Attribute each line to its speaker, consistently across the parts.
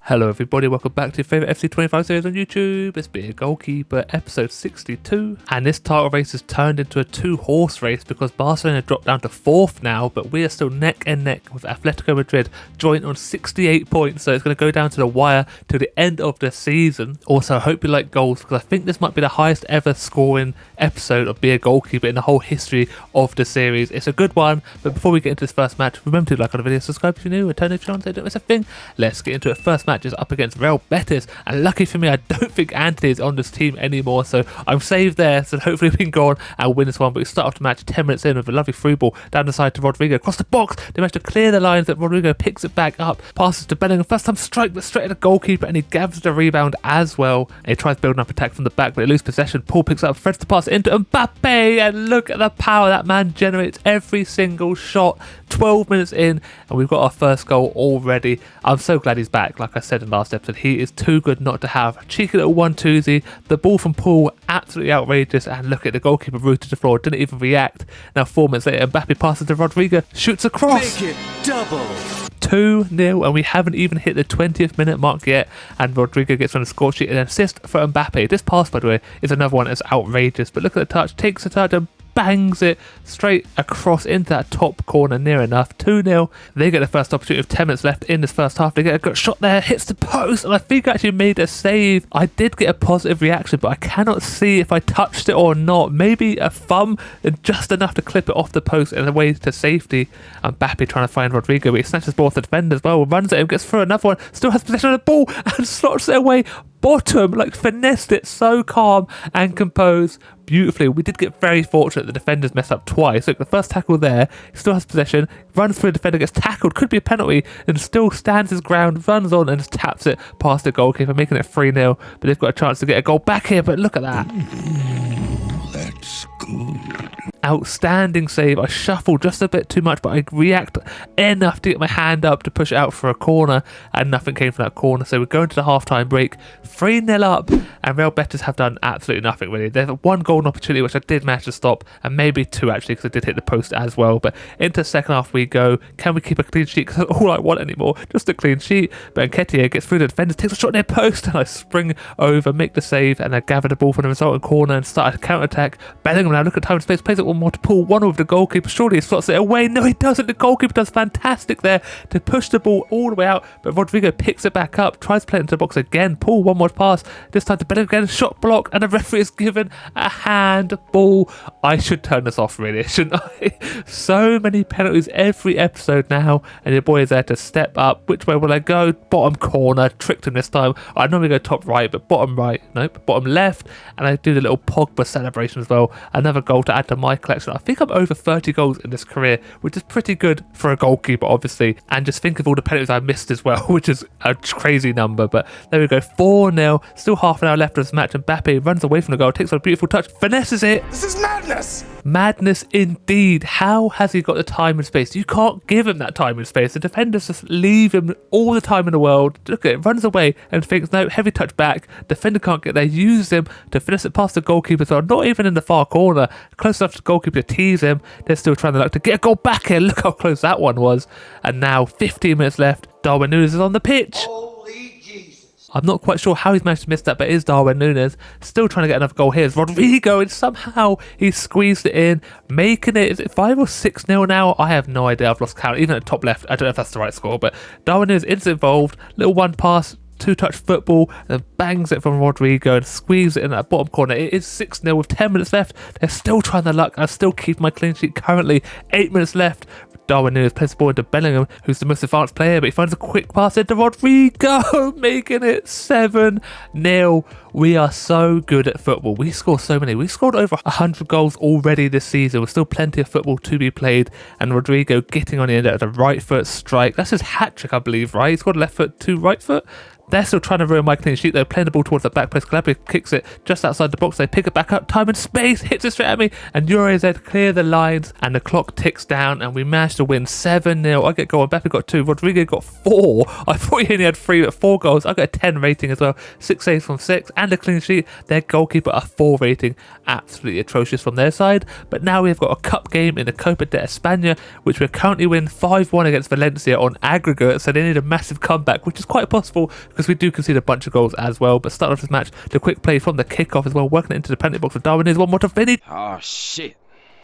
Speaker 1: Hello everybody, welcome back to your favourite FC25 series on YouTube. It's been Goalkeeper episode 62, and this title race has turned into a two-horse race because Barcelona dropped down to 4th now, but we are still neck and neck with Atletico Madrid joint on 68 points, so it's going to go down to the wire till the end of the season. Also, I hope you like goals because I think this might be the highest ever scoring episode of Be a Goalkeeper in the whole history of the series. It's a good one, but before we get into this first match, remember to like on the video, subscribe if you're new, and turn notifications on so don't miss a thing. Let's get into it. First match is up against Real Betis, and lucky for me, I don't think Anthony is on this team anymore, so I'm saved there, so hopefully we can go on and win this one. But we start off the match 10 minutes in with a lovely through ball down the side to Rodrigo, across the box. They manage to clear the lines, that Rodrigo picks it back up, passes to Bellingham, first time strike, but straight at the goalkeeper, and he gathers the rebound as well, and he tries building up attack from the back, but they lose possession. Paul picks up, threads to pass into Mbappe, and look at the power that man generates every single shot. 12 minutes in, and we've got our first goal already. I'm so glad he's back. Like I said in last episode, he is too good not to have. Cheeky little 1-2-zy. The ball from Paul, absolutely outrageous, and look at the goalkeeper rooted to the floor, didn't even react. Now 4 minutes later, Mbappe passes to Rodrigo, shoots across.
Speaker 2: Make it double.
Speaker 1: 2-0, and we haven't even hit the 20th minute mark yet, and Rodrigo gets on the score sheet. An assist for Mbappe. This pass, by the way, is another one that's outrageous, but look at the touch, takes the touch and bangs it straight across into that top corner, near enough. 2-0. They get the first opportunity with 10 minutes left in this first half. They get a good shot there, hits the post, and I think I actually made a save. I did get a positive reaction, but I cannot see if I touched it or not. Maybe a thumb, and just enough to clip it off the post and away to safety. And Mbappe trying to find Rodrigo, but he snatches the ball off the defender as well, runs at him, gets through another one, still has possession of the ball, and slots it away. Bottom, like finessed it, so calm and composed beautifully. We did get very fortunate. The defenders messed up twice. Look, the first tackle there, he still has possession, runs through the defender, gets tackled, could be a penalty, and still stands his ground, runs on and just taps it past the goalkeeper, making it 3-0. But they've got a chance to get a goal back here, but look at that.
Speaker 2: That's good.
Speaker 1: Outstanding save. I shuffle just a bit too much, but I react enough to get my hand up to push it out for a corner, and nothing came from that corner. So we're going to the half-time break, 3-0 up, and Real Betis have done absolutely nothing really. They have one golden opportunity, which I did manage to stop, and maybe two actually, because I did hit the post as well. But into the second half we go. Can we keep a clean sheet? Because that's all I want anymore, just a clean sheet. But Nketiah gets through the defenders, takes a shot near post, and I spring over, make the save, and I gather the ball from the resultant corner and start a counter-attack. Bellingham now, look at time and space, plays it one more to Paul, one over the goalkeeper, surely he slots it away. No, he doesn't. The goalkeeper does fantastic there to push the ball all the way out, but Rodrigo picks it back up, tries to play it into the box again. Paul, one more pass, this time to Bellingham again, shot block, and the referee is given a handball. I should turn this off really, shouldn't I? So many penalties every episode now, and your boy is there to step up. Which way will I go? Bottom corner, tricked him this time. I normally go top right, but bottom right, nope, bottom left, and I do the little Pogba celebration as well. Another goal to add to my collection. I think I'm over 30 goals in this career, which is pretty good for a goalkeeper, obviously. And just think of all the penalties I missed as well, which is a crazy number. But there we go, 4-0. Still half an hour left of this match, and Mbappe runs away from the goal, takes on a beautiful touch, finesses it.
Speaker 2: This is madness.
Speaker 1: Madness indeed. How has he got the time and space? You can't give him that time and space. The defenders just leave him all the time in the world. Look at it, runs away and thinks, no, heavy touch back. Defender can't get there, uses him to finesse it past the goalkeeper as well. Not even in the far corner, close enough to the goalkeeper to tease him. They're still trying to get a goal back here. Look how close that one was. And now 15 minutes left. Darwin Núñez is on the pitch. I'm not quite sure how he's managed to miss that, but it is Darwin Núñez. Still trying to get another goal here. It's Rodrigo, and somehow he squeezed it in, making it, is it 5 or 6-0 now? I have no idea. I've lost count. Even at the top left, I don't know if that's the right score, but Darwin Núñez is involved. Little one pass, two-touch football, and then bangs it from Rodrigo and squeezes it in that bottom corner. It is 6-0 with 10 minutes left. They're still trying their luck. I still keep my clean sheet currently. 8 minutes left. Darwin Núñez plays the ball into Bellingham, who's the most advanced player, but he finds a quick pass into Rodrigo, making it 7-0. We are so good at football. We score so many. We scored over 100 goals already this season. There's still plenty of football to be played, and Rodrigo getting on the end at the right foot strike. That's his hat-trick, I believe, right? He scored left foot to right foot. They're still trying to ruin my clean sheet. They're playing the ball towards the back post. Calabria kicks it just outside the box. They pick it back up. Time and space hits it straight at me. And Uriz clear the lines. And the clock ticks down. And we managed to win 7-0. I get goal. Mbappe got 2. Rodrigo got 4. I thought he only had 3, but 4 goals. I got a 10 rating as well. 6 saves from 6. And a clean sheet. Their goalkeeper a 4 rating. Absolutely atrocious from their side. But now we've got a cup game in the Copa de España, which we're currently winning 5-1 against Valencia on aggregate. So they need a massive comeback, which is quite possible because we do concede a bunch of goals as well. But start off this match, the quick play from the kickoff as well, working it into the penalty box for Darwin. There's one more to finish.
Speaker 3: Oh shit,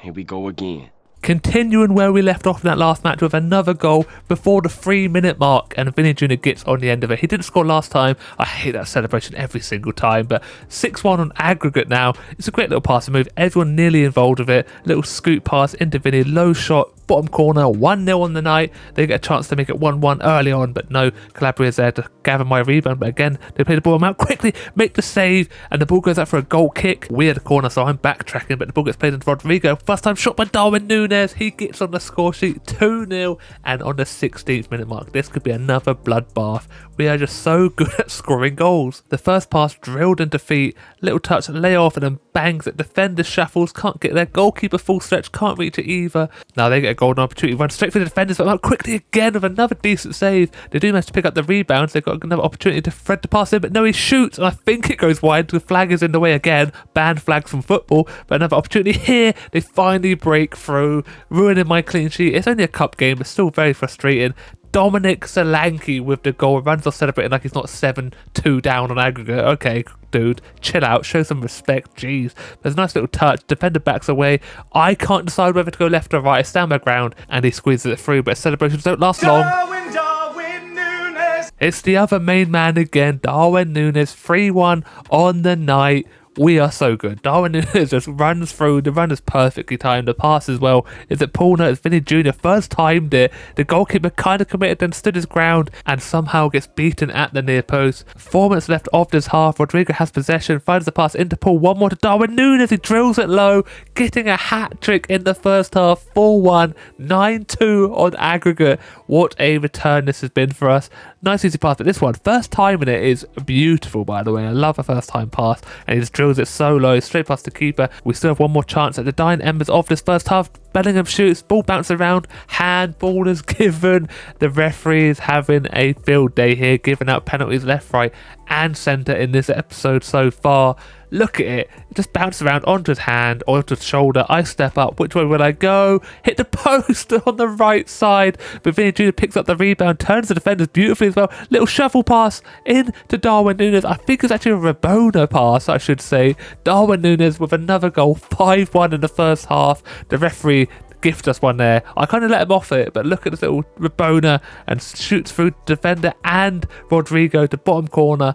Speaker 3: here we go again.
Speaker 1: Continuing where we left off in that last match with another goal before the 3-minute mark, and Vinny Jr. gets on the end of it. He didn't score last time. I hate that celebration every single time, but 6-1 on aggregate now. It's a great little passing move. Everyone nearly involved with it. Little scoop pass into Vinny, low shot, bottom corner, 1-0 on the night. They get a chance to make it 1-1 early on, but no, Calabria's there to gather my rebound. But again, they play the ball out quickly, make the save, and the ball goes out for a goal kick. Weird corner, so I'm backtracking, but the ball gets played into Rodrigo. First time shot by Darwin Núñez. He gets on the score sheet 2-0, and on the 16th minute mark, this could be another bloodbath. We are just so good at scoring goals. The first pass drilled into feet, little touch, lay off, and then bangs it. Defender shuffles, can't get there. Goalkeeper full stretch, can't reach it either. Now they get a golden opportunity, run straight for the defenders, but out quickly again with another decent save. They do manage to pick up the rebounds. They've got another opportunity to thread the pass in, but no, he shoots, and I think it goes wide. The flag is in the way again. Banned flags from football, but another opportunity here. They finally break through, ruining my clean sheet. It's only a cup game, but still very frustrating. Dominic Solanke with the goal, runs off celebrating like he's not 7-2 down on aggregate. Okay, dude, chill out, show some respect. Jeez, there's a nice little touch. Defender backs away. I can't decide whether to go left or right. I stand my ground, and he squeezes it through, but celebrations don't last long.
Speaker 2: Darwin Núñez.
Speaker 1: It's the other main man again, Darwin Núñez, 3-1 on the night. We are so good. Darwin Núñez just runs through. The run is perfectly timed. The pass as well. Is it Pulner? It's Vinny Jr. First timed it. The goalkeeper kind of committed and stood his ground and somehow gets beaten at the near post. 4 minutes left of this half. Rodrigo has possession. Finds the pass into Paul. One more to Darwin Núñez. He drills it low. Getting a hat trick in the first half. 4-1. 9-2 on aggregate. What a return this has been for us. Nice easy pass. But this one, first time in it is beautiful, by the way. I love a first time pass. And he just drills it so low, straight past the keeper. We still have one more chance at the dying embers of this first half. Bellingham shoots, ball bounces around, handball is given. The referee is having a field day here, giving out penalties left, right and centre in this episode so far. Look at it. It just bounces around onto his hand, onto his shoulder. I step up. Which way will I go? Hit the post on the right side. But Vinny Jr. picks up the rebound, turns the defenders beautifully as well. Little shuffle pass in to Darwin Núñez. I think it's actually a Rabona pass, I should say. Darwin Núñez with another goal. 5-1 in the first half. The referee gift us one there. I kind of let him off it, but look at this little Rabona and shoots through defender and Rodrigo to bottom corner.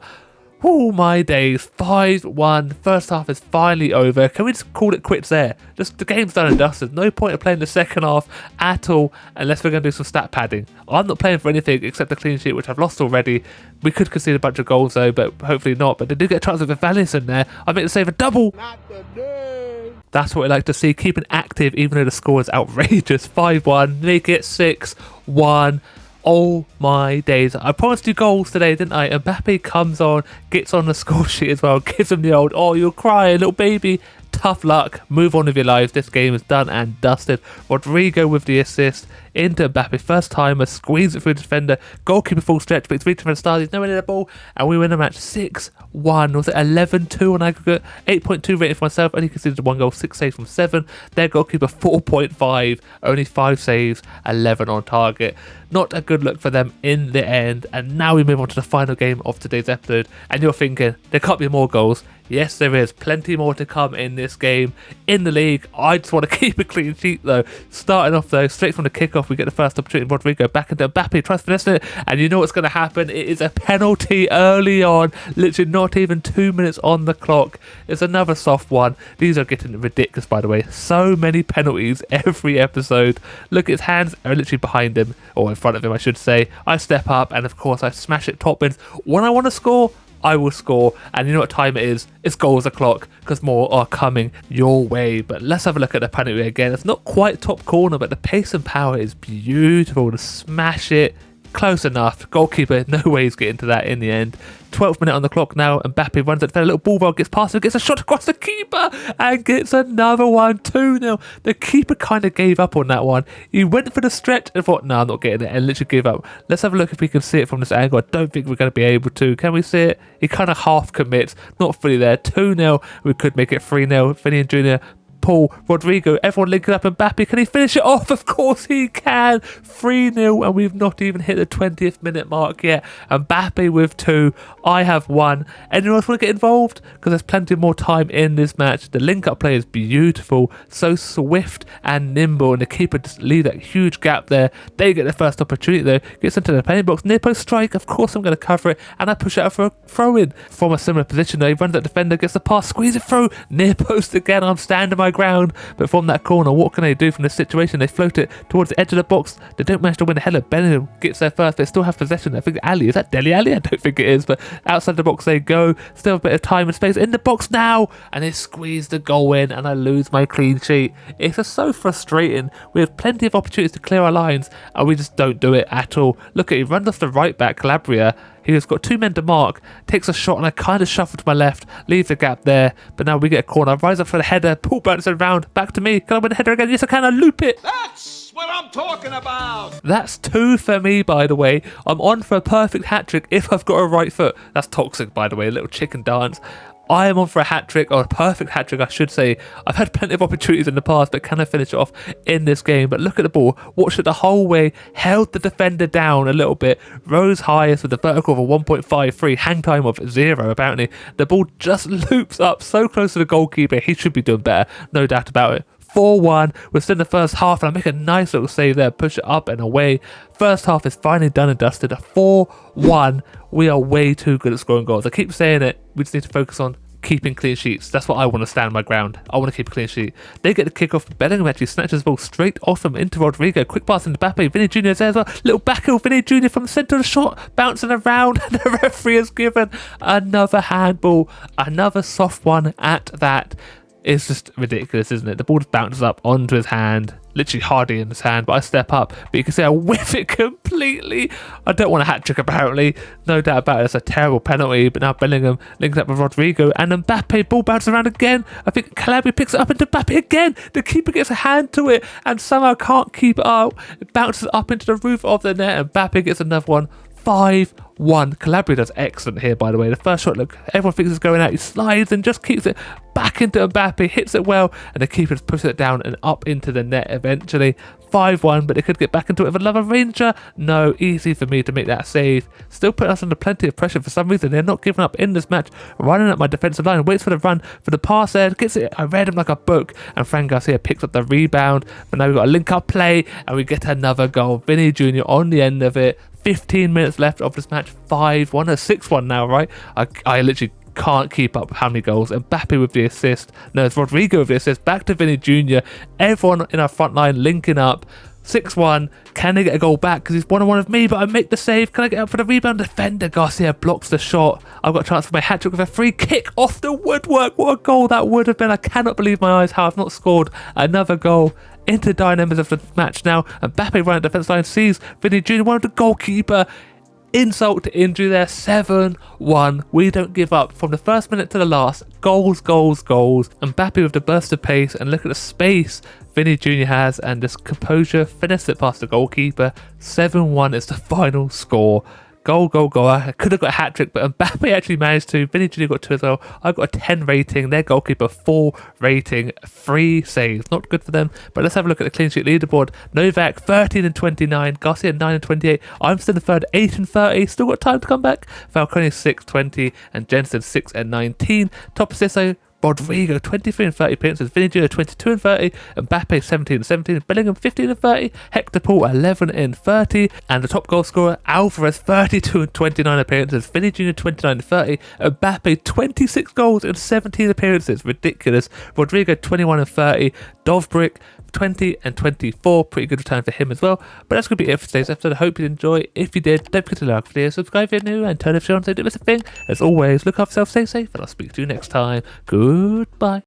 Speaker 1: Oh my days, 5-1. First half is finally over. Can we just call it quits there? Just the game's done and dusted. No point of playing the second half at all unless we're going to do some stat padding. I'm not playing for anything except the clean sheet, which I've lost already. We could concede a bunch of goals though, but hopefully not. But they do get a chance with Valis in there. I make the save a double. That's what I like to see. Keeping active even though the score is outrageous. 5-1. Make it 6-1. Oh my days. I promised you goals today, didn't I? Mbappe comes on, gets on the score sheet as well, gives him the old, oh, you're crying, little baby. Tough luck. Move on with your lives. This game is done and dusted. Rodrigo with the assist into Mbappe. First timer. Squeeze it through the defender. Goalkeeper full stretch. But it's reaching for the stars. He's nowhere near the ball. And we win the match 6-1. Was it 11-2 on aggregate? 8.2 rated for myself. Only conceded 1 goal. 6 saves from 7. Their goalkeeper 4.5. Only 5 saves. 11 on target. Not a good look for them in the end. And now we move on to the final game of today's episode. And you're thinking, there can't be more goals. Yes, there is. Plenty more to come in this game. In the league, I just want to keep a clean sheet though. Starting off though, straight from the kickoff, we get the first opportunity. Rodrigo back into Mbappe, tries to finesse it. And you know what's going to happen. It is a penalty early on. Literally not even 2 minutes on the clock. It's another soft one. These are getting ridiculous, by the way. So many penalties every episode. Look, his hands are literally behind him. Or in front of him, I should say. I step up and of course I smash it top bins. When I want to score, I will score, and you know what time it is? It's goals o'clock, because more are coming your way. But let's have a look at the penalty again. It's not quite top corner, but the pace and power is beautiful to smash it Close enough. Goalkeeper, no way he's getting to that in the end. 12th minute on the clock now. Mbappe runs at a little ball roll, gets past him, gets a shot across the keeper, and gets another one. 2-0. The keeper kind of gave up on that one. He went for the stretch and thought, no, I'm not getting it, and literally gave up. Let's have a look if we can see it from this angle. I don't think we're going to be able to. Can we see it? He kind of half commits, not fully there. 2-0. We could make it 3-0. Vinny Jr., Paul, Rodrigo, everyone linking up. Mbappe, can he finish it off? Of course he can. 3-0, and we've not even hit the 20th minute mark yet. Mbappe with 2, I have 1. Anyone else want to get involved? Because there's plenty more time in this match. The link-up play is beautiful, so swift and nimble, and the keeper just leave that huge gap there. They get the first opportunity though, gets into the penalty box, near post strike. Of course I'm going to cover it, and I push it out for a throw-in. From a similar position though, he runs that defender, gets the pass, squeeze it through, near post again. I'm standing my ground, but from that corner, what can they do from this situation? They float it towards the edge of the box. They don't manage to win the header. Bellingham gets there first. They still have possession. I think Ali, is that Dele Alli? I don't think it is, but outside the box they go. Still a bit of time and space in the box now, and they squeeze the goal in, and I lose my clean sheet. It's just so frustrating. We have plenty of opportunities to clear our lines, and we just don't do it at all. Look at, he runs off the right back, Calabria. He's got 2 men to mark, takes a shot, and I kind of shuffle to my left, leave the gap there, but now we get a corner, rise up for the header, pull bounce around, back to me, can I win the header again? Yes I can, I loop it!
Speaker 2: That's what I'm talking about.
Speaker 1: That's 2 for me, by the way. I'm on for a perfect hat-trick if I've got a right foot. That's toxic, by the way, a little chicken dance. I am on for a hat-trick, or a perfect hat-trick I should say. I've had plenty of opportunities in the past, but can I finish it off in this game? But look at the ball, watched it the whole way, held the defender down a little bit, rose highest with a vertical of a 1.53, hang time of 0 apparently. The ball just loops up so close to the goalkeeper, he should be doing better, no doubt about it. 4-1, we're still in the first half, and I make a nice little save there, push it up and away. First half is finally done and dusted. A 4-1. We are way too good at scoring goals. I keep saying it, we just need to focus on keeping clean sheets. That's what I want to stand my ground. I want to keep a clean sheet. They get the kick off. Bellingham actually snatches the ball straight off him into Rodrigo. Quick pass into Mbappe. Vinny Jr. is there as well. Little back heel. Vinny Jr. from the centre of the shot. Bouncing around. And the referee has given another handball. Another soft one at that. It's just ridiculous, isn't it? The ball just bounces up onto his hand, literally hardly in his hand, but I step up, but you can see I whiff it completely. I don't want a hat-trick apparently, no doubt about it. It's a terrible penalty, but now Bellingham links up with Rodrigo, and Mbappe, ball bounces around again. I think Calabria picks it up into Mbappe again. The keeper gets a hand to it, and somehow can't keep it up. It bounces up into the roof of the net, and Mbappe gets another one. 5-1. Calabria does excellent here, by the way. The first shot, look, everyone thinks it's going out. He slides and just keeps it back into Mbappe, hits it well, and the keeper just pushes it down and up into the net eventually. 5-1, but they could get back into it with another Ranger. No, easy for me to make that save. Still putting us under plenty of pressure for some reason. They're not giving up in this match. Running up my defensive line, waits for the run, for the pass there, gets it. I read him like a book, and Fran Garcia picks up the rebound. But now we've got a link-up play, and we get another goal. Vinny Jr. on the end of it. 15 minutes left of this match. 5-1, a 6-1 now, right? I literally can't keep up how many goals. Mbappe with the assist. No, it's Rodrigo with the assist. Back to Vinny Jr. Everyone in our front line linking up. 6-1. Can they get a goal back? Because he's 1-on-1 of me, but I make the save. Can I get up for the rebound? Defender Garcia blocks the shot. I've got a chance for my hat-trick with a free kick off the woodwork. What a goal that would have been. I cannot believe my eyes how I've not scored another goal. Into dynamics of the match now. And Mbappe running defense line, sees Vinny Jr., one of the goalkeeper. Insult to injury there. 7-1. We don't give up from the first minute to the last. Goals, goals, goals. Mbappe with the burst of pace, and look at the space Vinny Jr. has, and this composure, finesse it past the goalkeeper. 7-1 is the final score. Goal, goal, goal. I could have got a hat-trick, but Mbappe actually managed to. Vinny Jr. got 2 as well. I got a 10 rating. Their goalkeeper 4 rating. 3 saves. Not good for them. But let's have a look at the clean sheet leaderboard. Novak 13 and 29. Garcia 9 and 28. I'm still in third, 8 and 30. Still got time to come back. Falcone 6, 20, and Jensen 6 and 19. Top assists though, Rodrigo 23 and 30 appearances, Vinny Jr. 22 and 30, Mbappe 17 and 17, Bellingham 15 and 30, Hector Paul 11 and 30, and the top goal scorer Alvarez 32 and 29 appearances, Vinny Jr. 29 and 30, Mbappe 26 goals and 17 appearances, ridiculous. Rodrigo 21 and 30, Dovbrick 20 and 24, pretty good return for him as well. But that's going to be it for today's episode. I hope you enjoy. If you did, don't forget to like the video, subscribe if you're new, and turn if you're on so don't miss a thing. As always, look after yourself, stay safe, and I'll speak to you next time. Goodbye.